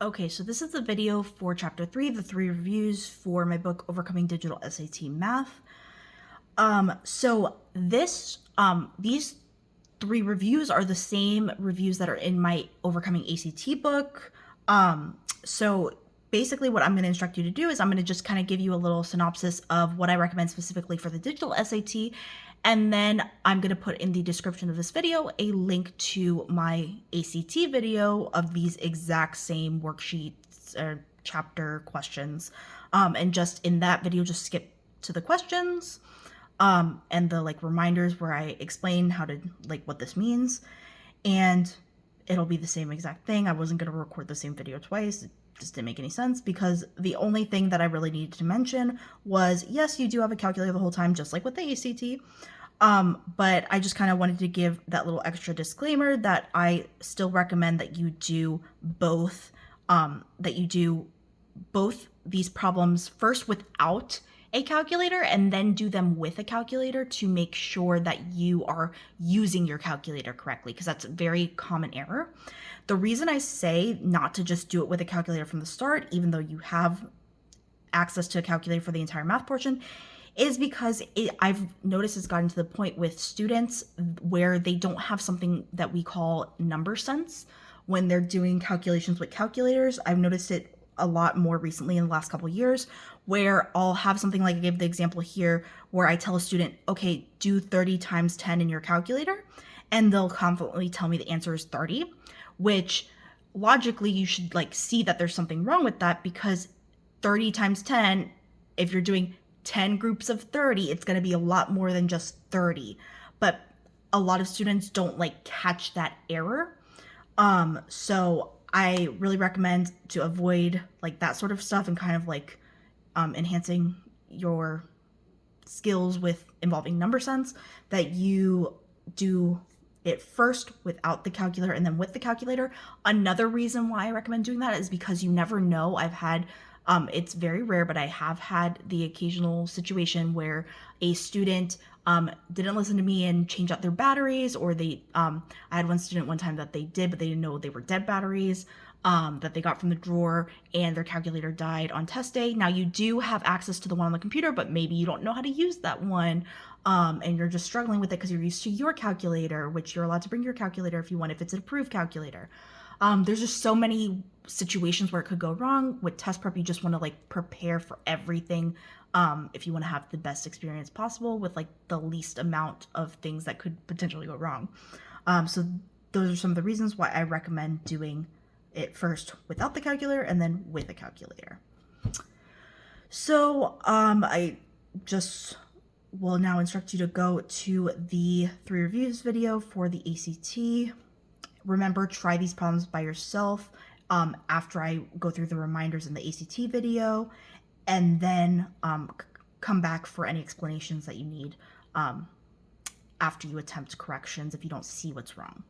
Okay, so this is the video for chapter 3, the 3 reviews for my book Overcoming Digital SAT Math. These 3 reviews are the same reviews that are in my Overcoming ACT book. So basically what I'm going to instruct you to do is I'm going to just kind of give you a little synopsis of what I recommend specifically for the digital SAT, and then I'm going to put in the description of this video a link to my ACT video of these exact same worksheets or chapter questions. And just in that video, just skip to the questions and the reminders where I explain how to what this means, and it'll be the same exact thing. I wasn't going to record the same video twice. It just didn't make any sense because the only thing that I really needed to mention was, yes, you do have a calculator the whole time, just like with the ACT. But I just kind of wanted to give that little extra disclaimer that I still recommend that you do both, these problems first without a calculator and then do them with a calculator to make sure that you are using your calculator correctly, because that's a very common error. The reason I say not to just do it with a calculator from the start, even though you have access to a calculator for the entire math portion, is because I've noticed it's gotten to the point with students where they don't have something that we call number sense when they're doing calculations with calculators. I've noticed it a lot more recently in the last couple of years, where I'll have something like I gave the example here, where I tell a student, okay, do 30 times 10 in your calculator, and they'll confidently tell me the answer is 30, which logically you should see that there's something wrong with that, because 30 times 10, if you're doing 10 groups of 30, it's going to be a lot more than just 30. But a lot of students don't catch that error. So I really recommend to avoid that sort of stuff and kind of enhancing your skills with involving number sense, that you do it first without the calculator and then with the calculator. Another reason why I recommend doing that is because you never know. I've had it's very rare, but I have had the occasional situation where a student didn't listen to me and change out their batteries, or I had one student one time that they did, but they didn't know they were dead batteries that they got from the drawer, and their calculator died on test day. Now you do have access to the one on the computer, but maybe you don't know how to use that one, and you're just struggling with it because you're used to your calculator, which you're allowed to bring your calculator if you want, if it's an approved calculator. There's just so many situations where it could go wrong. With test prep, you just want to prepare for everything, if you want to have the best experience possible with the least amount of things that could potentially go wrong. So those are some of the reasons why I recommend doing it first without the calculator and then with a calculator. So I just will now instruct you to go to the 3 reviews video for the ACT. Remember, try these problems by yourself after I go through the reminders in the ACT video, and then come back for any explanations that you need after you attempt corrections if you don't see what's wrong.